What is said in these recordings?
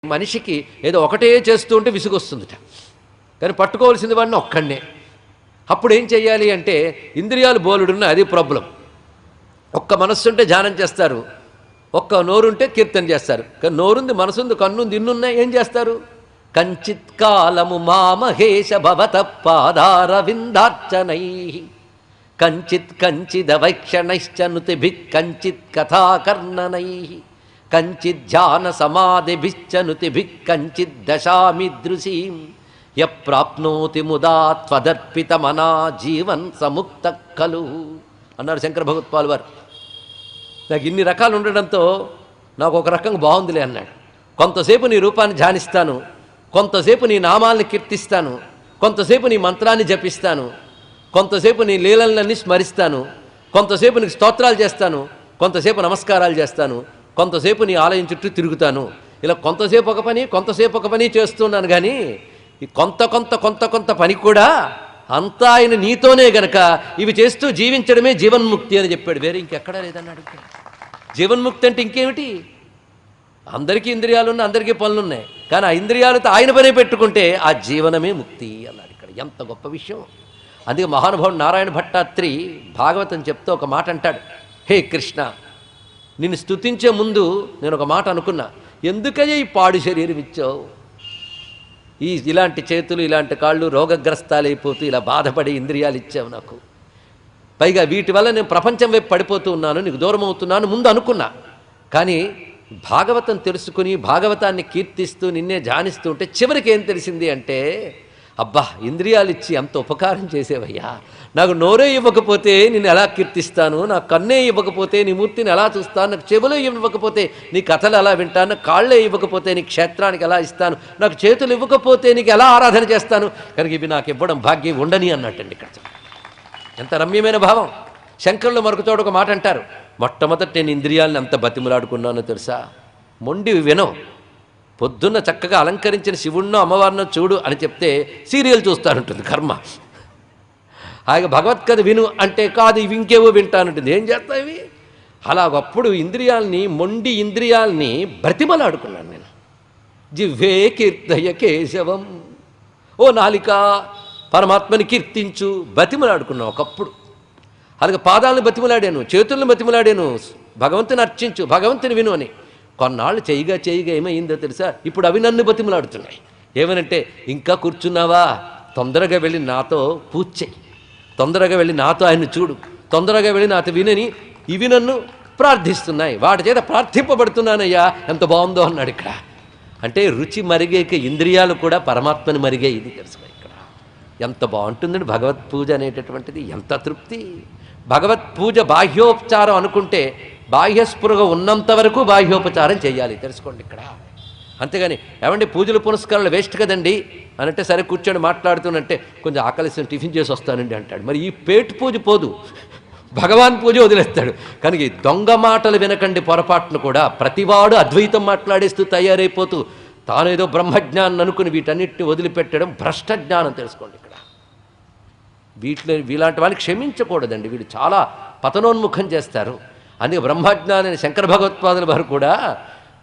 మనిషికి ఏదో ఒకటే చేస్తూ ఉంటే విసుగొస్తుందిట. కానీ పట్టుకోవాల్సింది వాడిని ఒక్కడనే. అప్పుడు ఏం చెయ్యాలి అంటే ఇంద్రియాలు బోలుడున్న అది ప్రాబ్లం. ఒక్క మనస్సుంటే ధ్యానం చేస్తారు, ఒక్క నోరుంటే కీర్తన చేస్తారు. కానీ నోరుంది, మనసుంది, కన్నుంది, ఇన్నున్నాయి, ఏం చేస్తారు? కంచిత్ కాలము మామహేష భవత పాదారవిందార్చనై కంచిత్ కంచిదవైక్షణైశ్చ నుతిభిః కంచిత్ కథాకర్ణనై కంచిద్ ధ్యాన సమాధిభిశ్చ నుతిభిః కంచిద్ దశామిదృశీం యప్రాప్నోతి ముదా త్వదర్పితమనా జీవన్ సముక్త ఖలు అన్నారు శంకర భగవత్పాల్ వారు. నాకు ఇన్ని రకాలు ఉండడంతో నాకు ఒక రకంగా బాగుందిలే అన్నాడు. కొంతసేపు నీ రూపాన్ని ధ్యానిస్తాను, కొంతసేపు నీ నామాల్ని కీర్తిస్తాను, కొంతసేపు నీ మంత్రాన్ని జపిస్తాను, కొంతసేపు నీ లీలలన్నీ స్మరిస్తాను, కొంతసేపు నీకు స్తోత్రాలు చేస్తాను, కొంతసేపు నమస్కారాలు చేస్తాను, కొంతసేపు నీ ఆలయం చుట్టూ తిరుగుతాను. ఇలా కొంతసేపు ఒక పని, కొంతసేపు ఒక పని చేస్తున్నాను. కానీ ఈ కొంత కొంత కొంత కొంత పని కూడా అంతా ఆయన నీతోనే గనక ఇవి చేస్తూ జీవించడమే జీవన్ముక్తి అని చెప్పాడు. వేరే ఇంకెక్కడా లేదన్నాడు. జీవన్ముక్తి అంటే ఇంకేమిటి? అందరికీ ఇంద్రియాలున్నాయి, అందరికీ పనులున్నాయి, కానీ ఆ ఇంద్రియాలతో ఆయన పనే పెట్టుకుంటే ఆ జీవనమే ముక్తి అన్నాడు. ఇక్కడ ఎంత గొప్ప విషయం! అందుకే మహానుభావుడు నారాయణ భట్టాత్రి భాగవతం చెప్తూ ఒక మాట అంటాడు. హే కృష్ణ, నిన్ను స్తుతించే ముందు నేను ఒక మాట అనుకున్నా. ఎందుకయ్యా ఈ పాడు శరీరం ఇచ్చావు? ఇలాంటి చేతులు, ఇలాంటి కాళ్ళు రోగగ్రస్తాలైపోతూ ఇలా బాధపడే ఇంద్రియాలు ఇచ్చావు నాకు. పైగా వీటి వల్ల నేను ప్రపంచం వైపు పడిపోతూ ఉన్నాను, నీకు దూరం అవుతున్నాను ముందు అనుకున్నా. కానీ భాగవతం తెలుసుకుని భాగవతాన్ని కీర్తిస్తూ నిన్నే ధ్యానిస్తూ ఉంటే చివరికి ఏం తెలిసింది అంటే, అబ్బా, ఇంద్రియాలు ఇచ్చి అంత ఉపకారం చేసేవయ్యా. నాకు నోరే ఇవ్వకపోతే నిన్ను ఎలా కీర్తిస్తాను, నాకు కన్నే ఇవ్వకపోతే నీ మూర్తిని ఎలా చూస్తాను, నాకు చెవులు ఇవ్వకపోతే నీ కథలు ఎలా వింటాను, నాకు కాళ్ళే ఇవ్వకపోతే నీ క్షేత్రానికి ఎలా ఇస్తాను, నాకు చేతులు ఇవ్వకపోతే నీకు ఎలా ఆరాధన చేస్తాను, కనుక ఇవి నాకు ఇవ్వడం భాగ్యం ఉండని అన్నట్టండి. ఇక్కడ ఎంత రమ్యమైన భావం! శంకరులు మరొక చోట ఒక మాట అంటారు. మొట్టమొదటి నేను ఇంద్రియాలను ఎంత బతిమలాడుకున్నానో తెలుసా? మొండి వినవు. పొద్దున్న చక్కగా అలంకరించిన శివుణ్ణో అమ్మవారినో చూడు అని చెప్తే సీరియల్ చూస్తానంటుంది కర్మ. అలాగే భగవత్కథ విను అంటే కాదు, ఇవి ఇంకేవో వింటానంటుంది. ఏం చేస్తా ఇవి? అలాగప్పుడు ఇంద్రియాలని, మొండి ఇంద్రియాలని బ్రతిమలాడుకున్నాను నేను. జివ్వే కీర్తయ కేశవం, ఓ నాలిక పరమాత్మని కీర్తించు, బతిమలాడుకున్నాను ఒకప్పుడు. అలాగే పాదాలను బతిమలాడాను, చేతులను బతిమలాడాను, భగవంతుని అర్చించు, భగవంతుని విను అని. కొన్నాళ్ళు చేయగా ఏమైందో తెలుసా? ఇప్పుడు అవి నన్ను బతిమలాడుతున్నాయి. ఏమనంటే, ఇంకా కూర్చున్నావా, తొందరగా వెళ్ళి నాతో పూజ చెయ్యి, తొందరగా వెళ్ళి నాతో ఆయన్ని చూడు, తొందరగా వెళ్ళి నాతో వినని ఇవి నన్ను ప్రార్థిస్తున్నాయి, వాటి చేత ప్రార్థింపబడుతున్నానయ్యా. ఎంత బాగుందో అన్నాడు ఇక్కడ. అంటే రుచి మరిగేక ఇంద్రియాలు కూడా పరమాత్మని మరిగే. ఇది తెలుసుకో ఇక్కడ ఎంత బాగుంటుందండి భగవత్ పూజ అనేటటువంటిది. ఎంత తృప్తి! భగవత్ పూజ బాహ్యోపచారం అనుకుంటే బాహ్యస్పృహ ఉన్నంత వరకు బాహ్యోపచారం చేయాలి, తెలుసుకోండి ఇక్కడ. అంతేగాని ఏమంటే పూజలు పునస్కారాలు వేస్ట్ కదండి అనంటే, సరే కూర్చొని మాట్లాడుతున్నంటే కొంచెం ఆకలిసిన టిఫిన్ చేసి వస్తానండి అంటాడు. మరి ఈ పేటు పూజ పోదు, భగవాన్ పూజ వదిలేస్తాడు. కనుక ఈ దొంగ మాటలు వినకండి పొరపాటును కూడా. ప్రతివాడు అద్వైతం మాట్లాడేస్తూ తయారైపోతూ తానేదో బ్రహ్మజ్ఞానం అనుకుని వీటన్నిటిని వదిలిపెట్టడం భ్రష్ట జ్ఞానం, తెలుసుకోండి ఇక్కడ. వీలాంటి వాళ్ళని క్షమించకూడదండి, వీళ్ళు చాలా పతనోన్ముఖం చేస్తారు. అందుకే బ్రహ్మజ్ఞాని శంకర భగవత్పాదుల వారు కూడా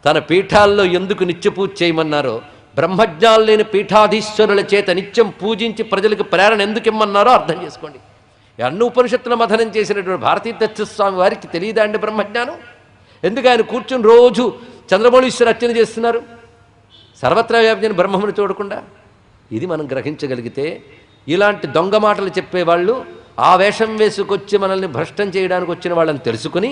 తన పీఠాల్లో ఎందుకు నిత్య పూజ చేయమన్నారో, బ్రహ్మజ్ఞానం లేని పీఠాధీశ్వరుల చేత నిత్యం పూజించి ప్రజలకు ప్రేరణ ఎందుకు ఇమ్మన్నారో అర్థం చేసుకోండి. అన్ని ఉపనిషత్తుల మథనం చేసినటువంటి భారతీతీర్థస్వామి వారికి తెలియదా అండి బ్రహ్మజ్ఞానం? ఎందుకు ఆయన కూర్చుని రోజు చంద్రమౌళీశ్వర అర్చన చేస్తున్నారు, సర్వత్రా వ్యాప్తిని బ్రహ్మమును చూడకుండా? ఇది మనం గ్రహించగలిగితే ఇలాంటి దొంగ మాటలు చెప్పేవాళ్ళు ఆ వేషం వేసుకొచ్చి మనల్ని భ్రష్టం చేయడానికి వచ్చిన వాళ్ళని తెలుసుకుని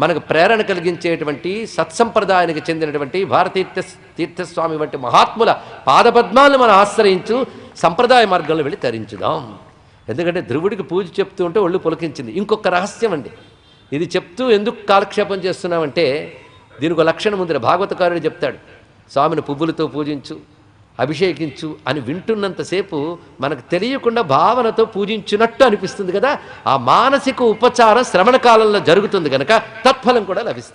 మనకు ప్రేరణ కలిగించేటువంటి సత్సంప్రదాయానికి చెందినటువంటి భారతీతీర్థస్వామి వంటి మహాత్ముల పాదపద్మాలను మనం ఆశ్రయించు సంప్రదాయ మార్గంలో వెళ్ళి తరించుదాం. ఎందుకంటే ధ్రువుడికి పూజ చెప్తూ ఉంటే ఒళ్ళు పులకించింది. ఇంకొక రహస్యం అండి, ఇది చెప్తూ ఎందుకు కాలక్షేపం చేస్తున్నామంటే దీనికి ఒక లక్షణం ఉంది. భాగవతకారుడు చెప్తాడు, స్వామిని పువ్వులతో పూజించు, అభిషేకించు అని వింటున్నంతసేపు మనకు తెలియకుండా భావనతో పూజించినట్టు అనిపిస్తుంది కదా. ఆ మానసిక ఉపచారం శ్రవణ కాలంలో జరుగుతుంది కనుక తత్ఫలం కూడా లభిస్తుంది.